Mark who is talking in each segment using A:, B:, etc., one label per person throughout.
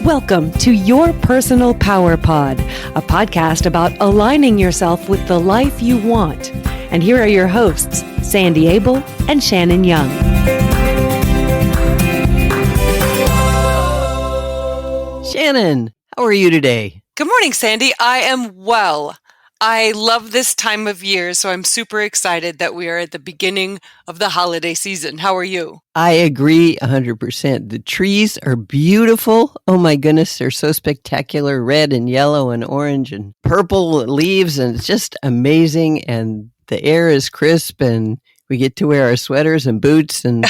A: Welcome to Your Personal Power Pod, a podcast about aligning yourself with the life you want. And here are your hosts, Sandy Abel and Shannon Young.
B: Shannon, how are you today?
C: Good morning, Sandy. I am well. I love this time of year, so I'm super excited that we are at the beginning of the holiday season. How are you?
B: I agree 100%. The trees are beautiful. Oh my goodness, they're so spectacular. Red and yellow and orange and purple leaves, and it's just amazing. And the air is crisp, and we get to wear our sweaters and boots, and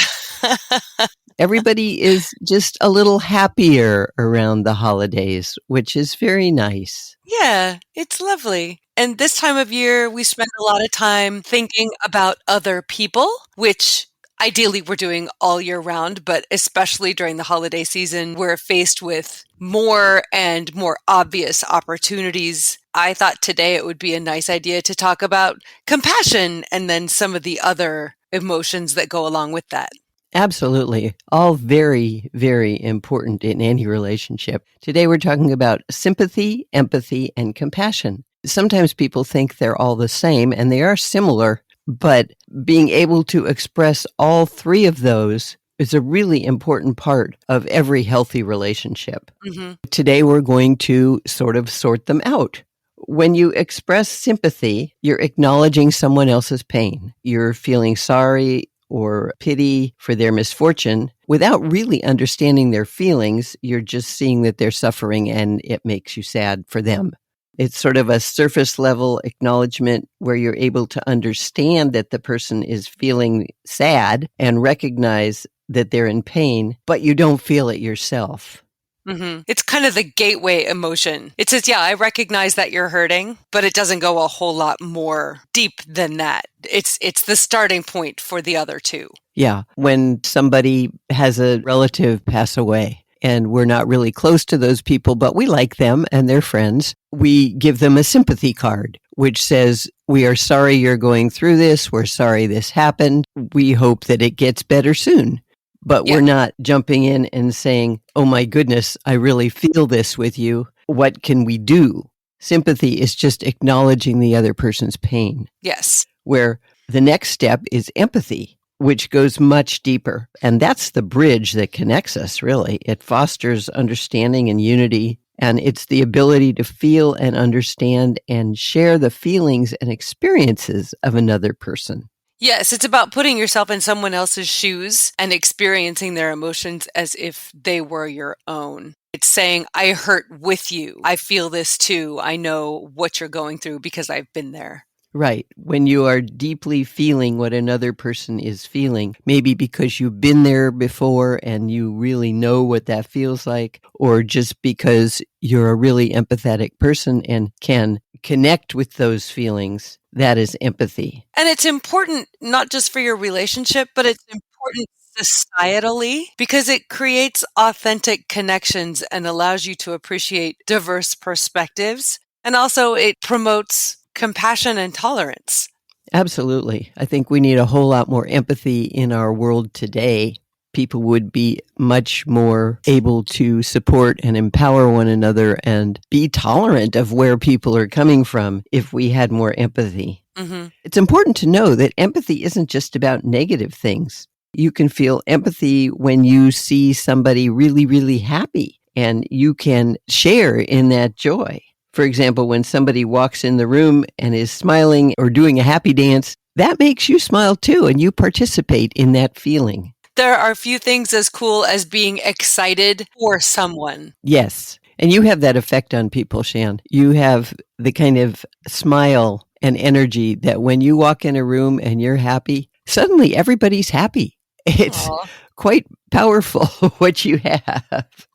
B: everybody is just a little happier around the holidays, which is very nice.
C: Yeah, it's lovely. And this time of year, we spend a lot of time thinking about other people, which ideally we're doing all year round, but especially during the holiday season, we're faced with more and more obvious opportunities. I thought today it would be a nice idea to talk about compassion and then some of the other emotions that go along with that.
B: Absolutely. All very, very important in any relationship. Today we're talking about sympathy, empathy, and compassion. Sometimes people think they're all the same, and they are similar, but being able to express all three of those is a really important part of every healthy relationship.
C: Mm-hmm.
B: Today we're going to sort of sort them out. When you express sympathy, you're acknowledging someone else's pain. You're feeling sorry or pity for their misfortune without really understanding their feelings. You're just seeing that they're suffering and it makes you sad for them. It's sort of a surface level acknowledgement where you're able to understand that the person is feeling sad and recognize that they're in pain, but you don't feel it yourself.
C: Mm-hmm. It's kind of the gateway emotion. It says, yeah, I recognize that you're hurting, but it doesn't go a whole lot more deep than that. It's the starting point for the other two.
B: Yeah. When somebody has a relative pass away and we're not really close to those people, but we like them and they're friends, we give them a sympathy card, which says, we are sorry you're going through this. We're sorry this happened. We hope that it gets better soon. But we're not jumping in and saying, oh my goodness, I really feel this with you. What can we do? Sympathy is just acknowledging the other person's pain.
C: Yes.
B: Where the next step is empathy, which goes much deeper. And that's the bridge that connects us, really. It fosters understanding and unity. And it's the ability to feel and understand and share the feelings and experiences of another person.
C: Yes, it's about putting yourself in someone else's shoes and experiencing their emotions as if they were your own. It's saying, I hurt with you. I feel this too. I know what you're going through because I've been there.
B: Right. When you are deeply feeling what another person is feeling, maybe because you've been there before and you really know what that feels like, or just because you're a really empathetic person and can connect with those feelings, that is empathy.
C: And it's important not just for your relationship, but it's important societally because it creates authentic connections and allows you to appreciate diverse perspectives. And also it promotes compassion and tolerance.
B: Absolutely. I think we need a whole lot more empathy in our world today. People would be much more able to support and empower one another and be tolerant of where people are coming from if we had more empathy.
C: Mm-hmm.
B: It's important to know that empathy isn't just about negative things. You can feel empathy when you see somebody really, really happy, and you can share in that joy. For example, when somebody walks in the room and is smiling or doing a happy dance, that makes you smile too, and you participate in that feeling.
C: There are few things as cool as being excited for someone.
B: Yes. And you have that effect on people, Shan. You have the kind of smile and energy that when you walk in a room and you're happy, suddenly everybody's happy. It's quite powerful what you have.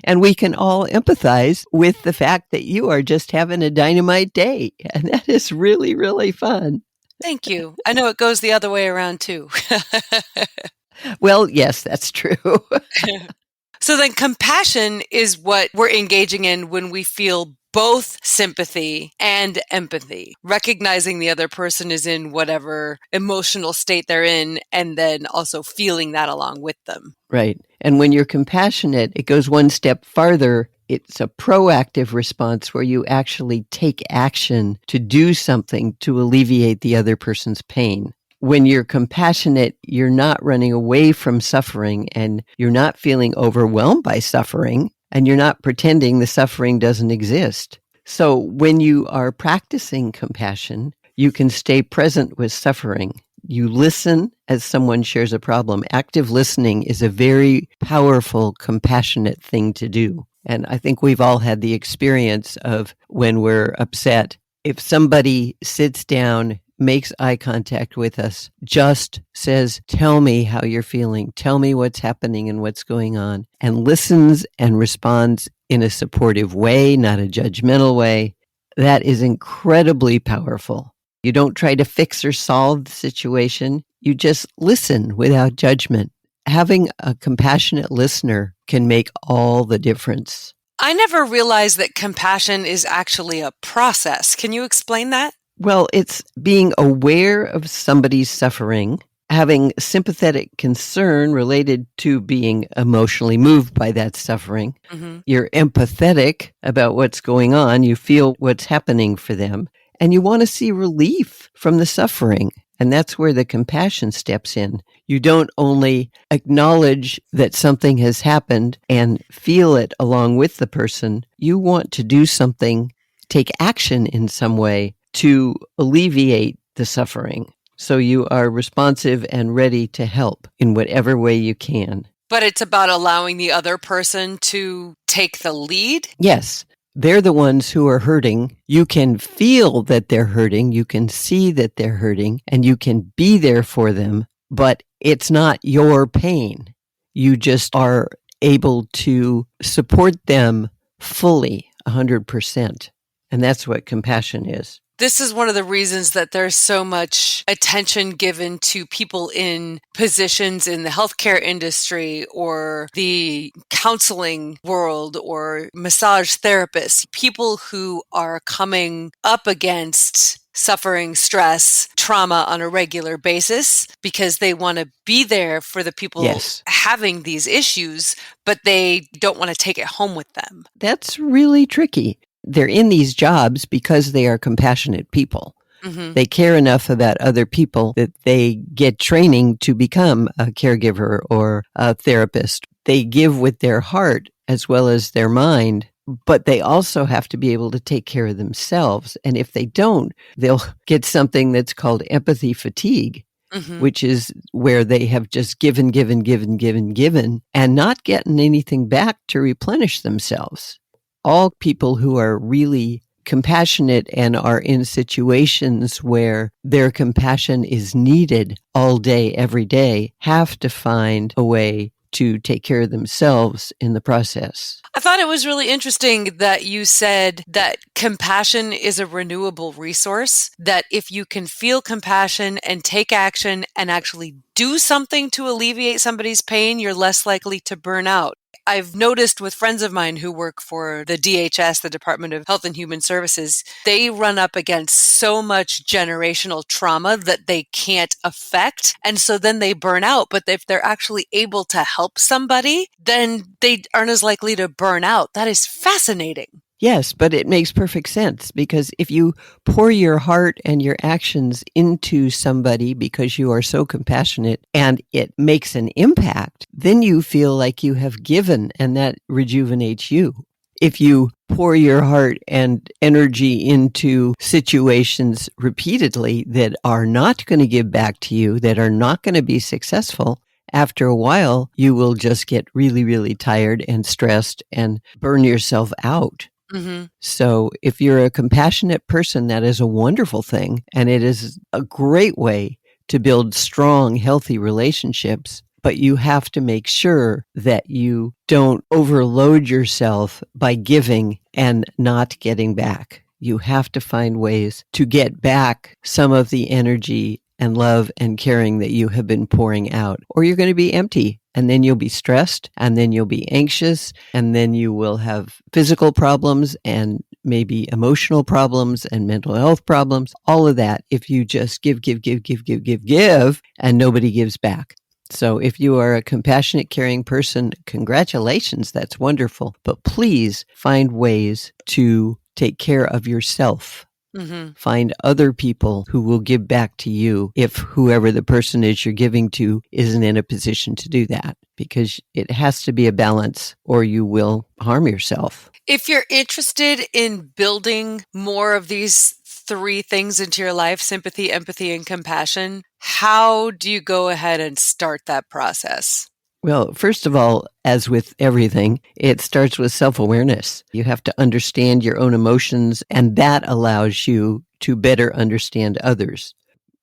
B: And we can all empathize with the fact that you are just having a dynamite day. And that is really, really fun.
C: Thank you. I know it goes the other way around too.
B: Well, yes, that's true.
C: So then compassion is what we're engaging in when we feel both sympathy and empathy, recognizing the other person is in whatever emotional state they're in, and then also feeling that along with them.
B: Right. And when you're compassionate, it goes one step farther. It's a proactive response where you actually take action to do something to alleviate the other person's pain. When you're compassionate, you're not running away from suffering, and you're not feeling overwhelmed by suffering, and you're not pretending the suffering doesn't exist. So when you are practicing compassion, you can stay present with suffering. You listen as someone shares a problem. Active listening is a very powerful, compassionate thing to do. And I think we've all had the experience of when we're upset, if somebody sits down, makes eye contact with us, just says, tell me how you're feeling, tell me what's happening and what's going on, and listens and responds in a supportive way, not a judgmental way, that is incredibly powerful. You don't try to fix or solve the situation. You just listen without judgment. Having a compassionate listener can make all the difference.
C: I never realized that compassion is actually a process. Can you explain that?
B: Well, it's being aware of somebody's suffering, having sympathetic concern related to being emotionally moved by that suffering.
C: Mm-hmm.
B: You're empathetic about what's going on. You feel what's happening for them, and you want to see relief from the suffering. And that's where the compassion steps in. You don't only acknowledge that something has happened and feel it along with the person. You want to do something, take action in some way to alleviate the suffering. So you are responsive and ready to help in whatever way you can.
C: But it's about allowing the other person to take the lead?
B: Yes. They're the ones who are hurting. You can feel that they're hurting. You can see that they're hurting, and you can be there for them, but it's not your pain. You just are able to support them fully, 100%. And that's what compassion is.
C: This is one of the reasons that there's so much attention given to people in positions in the healthcare industry or the counseling world or massage therapists, people who are coming up against suffering, stress, trauma on a regular basis because they want to be there for the people having these issues, but they don't want to take it home with them.
B: That's really tricky. They're in these jobs because they are compassionate people.
C: Mm-hmm.
B: They care enough about other people that they get training to become a caregiver or a therapist. They give with their heart as well as their mind, but they also have to be able to take care of themselves. And if they don't, they'll get something that's called empathy fatigue,
C: Mm-hmm.
B: which is where they have just given, and not getting anything back to replenish themselves. All people who are really compassionate and are in situations where their compassion is needed all day, every day, have to find a way to take care of themselves in the process.
C: I thought it was really interesting that you said that compassion is a renewable resource, that if you can feel compassion and take action and actually do something to alleviate somebody's pain, you're less likely to burn out. I've noticed with friends of mine who work for the DHS, the Department of Health and Human Services, they run up against so much generational trauma that they can't affect. And so then they burn out. But if they're actually able to help somebody, then they aren't as likely to burn out. That is fascinating.
B: Yes, but it makes perfect sense because if you pour your heart and your actions into somebody because you are so compassionate and it makes an impact, then you feel like you have given and that rejuvenates you. If you pour your heart and energy into situations repeatedly that are not going to give back to you, that are not going to be successful, after a while, you will just get really, really tired and stressed and burn yourself out.
C: Mm-hmm.
B: So if you're a compassionate person, that is a wonderful thing. And it is a great way to build strong, healthy relationships. But you have to make sure that you don't overload yourself by giving and not getting back. You have to find ways to get back some of the energy and love and caring that you have been pouring out, or you're going to be empty. And then you'll be stressed, and then you'll be anxious, and then you will have physical problems and maybe emotional problems and mental health problems, all of that, if you just give, and nobody gives back. So if you are a compassionate, caring person, congratulations, that's wonderful. But please find ways to take care of yourself.
C: Mm-hmm.
B: Find other people who will give back to you if whoever the person is you're giving to isn't in a position to do that, because it has to be a balance or you will harm yourself.
C: If you're interested in building more of these 3 things into your life, sympathy, empathy, and compassion, how do you go ahead and start that process?
B: Well, first of all, as with everything, it starts with self-awareness. You have to understand your own emotions, and that allows you to better understand others.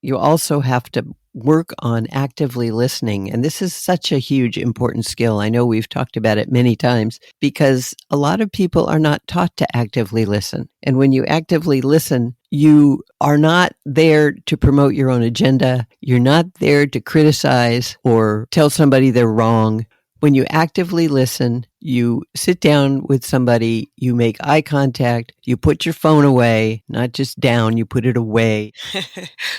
B: You also have to work on actively listening. And this is such a huge, important skill. I know we've talked about it many times because a lot of people are not taught to actively listen. And when you actively listen, you are not there to promote your own agenda. You're not there to criticize or tell somebody they're wrong. When you actively listen, you sit down with somebody, you make eye contact, you put your phone away, not just down, you put it away,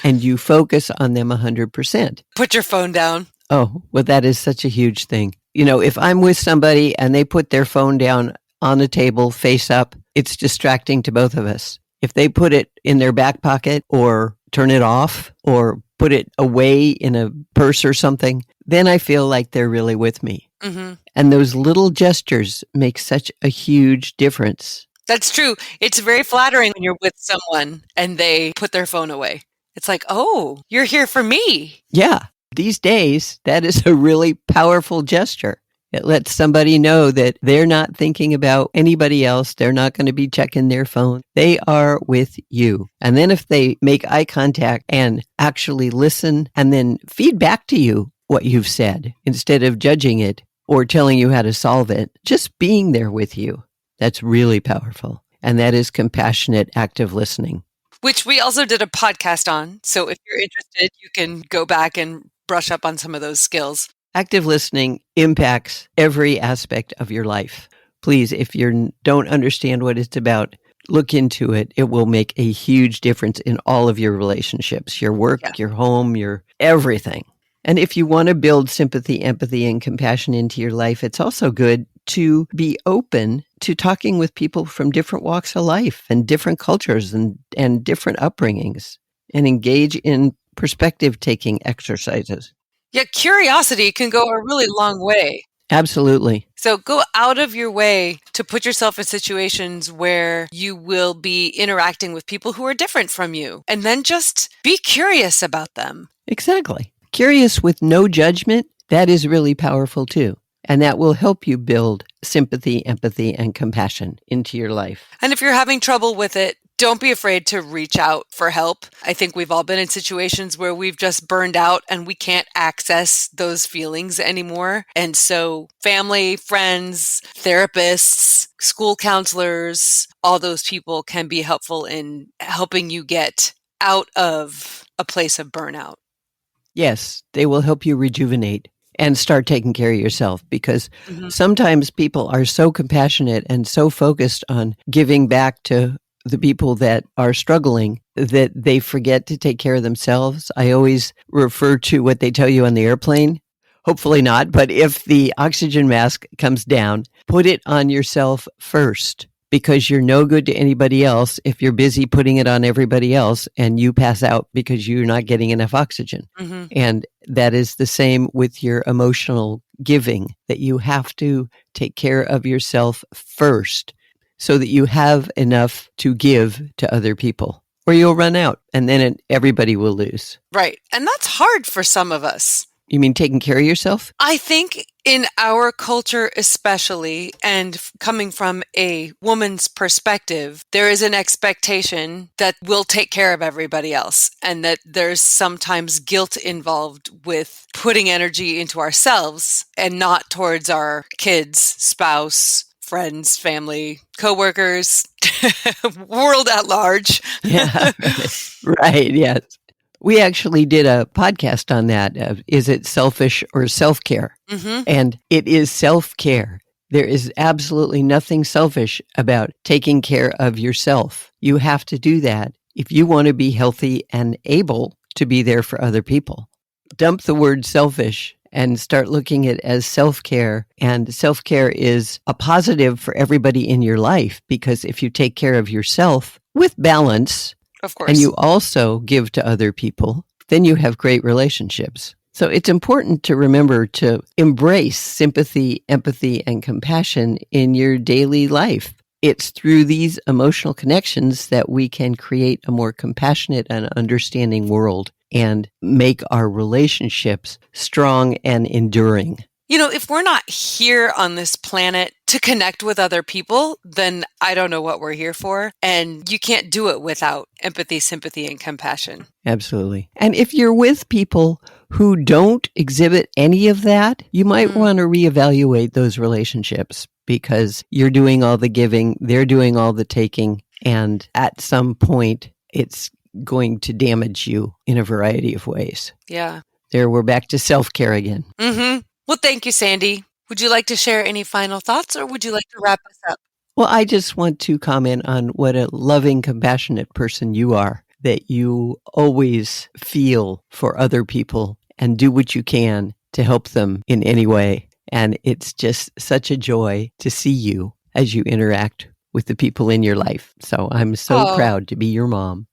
B: and you focus on them 100%.
C: Put your phone down.
B: Oh, well, that is such a huge thing. You know, if I'm with somebody and they put their phone down on the table, face up, it's distracting to both of us. If they put it in their back pocket or turn it off or put it away in a purse or something, then I feel like they're really with me.
C: Mm-hmm.
B: And those little gestures make such a huge difference.
C: That's true. It's very flattering when you're with someone and they put their phone away. It's like, oh, you're here for me.
B: Yeah. These days, that is a really powerful gesture. It lets somebody know that they're not thinking about anybody else. They're not going to be checking their phone. They are with you. And then if they make eye contact and actually listen and then feed back to you what you've said instead of judging it or telling you how to solve it, just being there with you, that's really powerful. And that is compassionate, active listening.
C: Which we also did a podcast on. So if you're interested, you can go back and brush up on some of those skills.
B: Active listening impacts every aspect of your life. Please, if you don't understand what it's about, look into it. It will make a huge difference in all of your relationships, your work, your home, your everything. And if you want to build sympathy, empathy, and compassion into your life, it's also good to be open to talking with people from different walks of life and different cultures and different upbringings, and engage in perspective-taking exercises.
C: Yeah, curiosity can go a really long way.
B: Absolutely.
C: So go out of your way to put yourself in situations where you will be interacting with people who are different from you, and then just be curious about them.
B: Exactly. Curious with no judgment, that is really powerful too. And that will help you build sympathy, empathy, and compassion into your life.
C: And if you're having trouble with it, don't be afraid to reach out for help. I think we've all been in situations where we've just burned out and we can't access those feelings anymore. And so family, friends, therapists, school counselors, all those people can be helpful in helping you get out of a place of burnout.
B: Yes, they will help you rejuvenate and start taking care of yourself, because sometimes people are so compassionate and so focused on giving back to the people that are struggling that they forget to take care of themselves. I always refer to what they tell you on the airplane. Hopefully not, but if the oxygen mask comes down, put it on yourself first, because you're no good to anybody else if you're busy putting it on everybody else and you pass out because you're not getting enough oxygen.
C: Mm-hmm.
B: And that is the same with your emotional giving, that you have to take care of yourself first so that you have enough to give to other people, or you'll run out and then everybody will lose.
C: Right. And that's hard for some of us.
B: You mean taking care of yourself?
C: I think in our culture especially, and coming from a woman's perspective, there is an expectation that we'll take care of everybody else, and that there's sometimes guilt involved with putting energy into ourselves and not towards our kids, spouse, friends, family, coworkers, world at large.
B: Yeah, right, yes. We actually did a podcast on that. Is it selfish or self-care?
C: Mm-hmm.
B: And it is self-care. There is absolutely nothing selfish about taking care of yourself. You have to do that if you want to be healthy and able to be there for other people. Dump the word selfish and start looking at it as self-care. And self-care is a positive for everybody in your life, because if you take care of yourself with balance,
C: Of course.
B: and you also give to other people, then you have great relationships. So it's important to remember to embrace sympathy, empathy, and compassion in your daily life. It's through these emotional connections that we can create a more compassionate and understanding world and make our relationships strong and enduring.
C: If we're not here on this planet to connect with other people, then I don't know what we're here for. And you can't do it without empathy, sympathy, and compassion.
B: Absolutely. And if you're with people who don't exhibit any of that, you might want to reevaluate those relationships, because you're doing all the giving, they're doing all the taking, and at some point it's going to damage you in a variety of ways.
C: Yeah.
B: There, we're back to self-care again.
C: Mm-hmm. Well, thank you, Sandy. Would you like to share any final thoughts, or would you like to wrap us up?
B: Well, I just want to comment on what a loving, compassionate person you are, that you always feel for other people and do what you can to help them in any way. And it's just such a joy to see you as you interact with the people in your life. So I'm so proud to be your mom.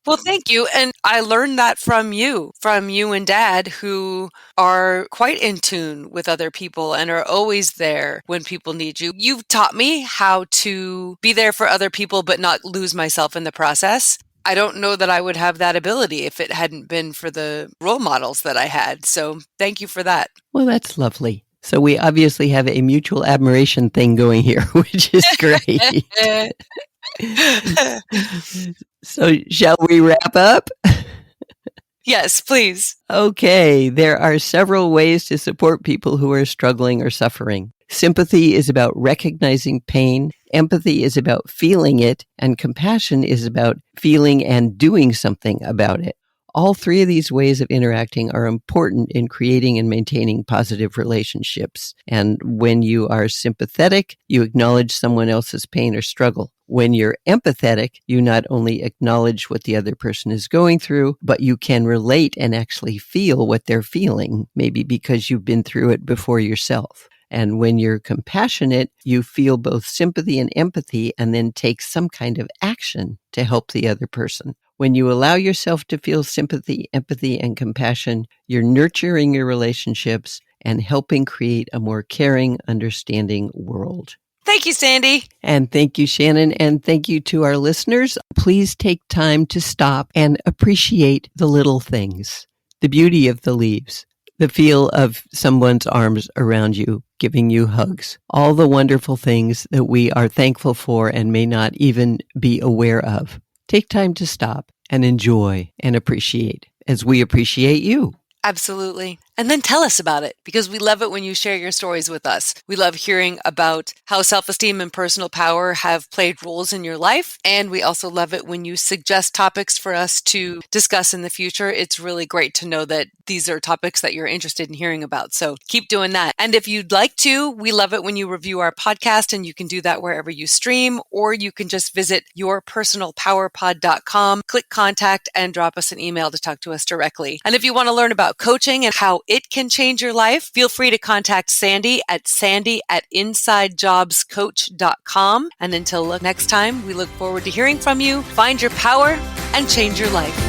C: Well, thank you. And I learned that from you and Dad, who are quite in tune with other people and are always there when people need you. You've taught me how to be there for other people, but not lose myself in the process. I don't know that I would have that ability if it hadn't been for the role models that I had. So thank you for that.
B: Well, that's lovely. So we obviously have a mutual admiration thing going here, which is great. So shall we wrap up?
C: Yes, please.
B: Okay, there are several ways to support people who are struggling or suffering. Sympathy is about recognizing pain. Empathy is about feeling it. And compassion is about feeling and doing something about it. All three of these ways of interacting are important in creating and maintaining positive relationships. And when you are sympathetic, you acknowledge someone else's pain or struggle. When you're empathetic, you not only acknowledge what the other person is going through, but you can relate and actually feel what they're feeling, maybe because you've been through it before yourself. And when you're compassionate, you feel both sympathy and empathy, and then take some kind of action to help the other person. When you allow yourself to feel sympathy, empathy, and compassion, you're nurturing your relationships and helping create a more caring, understanding world.
C: Thank you, Sandy.
B: And thank you, Shannon. And thank you to our listeners. Please take time to stop and appreciate the little things, the beauty of the leaves, the feel of someone's arms around you, giving you hugs, all the wonderful things that we are thankful for and may not even be aware of. Take time to stop and enjoy and appreciate as we appreciate you.
C: Absolutely. And then tell us about it, because we love it when you share your stories with us. We love hearing about how self-esteem and personal power have played roles in your life. And we also love it when you suggest topics for us to discuss in the future. It's really great to know that these are topics that you're interested in hearing about. So keep doing that. And if you'd like to, we love it when you review our podcast, and you can do that wherever you stream, or you can just visit yourpersonalpowerpod.com, click contact, and drop us an email to talk to us directly. And if you want to learn about coaching and how it can change your life, feel free to contact Sandy at insidejobscoach.com. And until next time, we look forward to hearing from you. Find your power and change your life.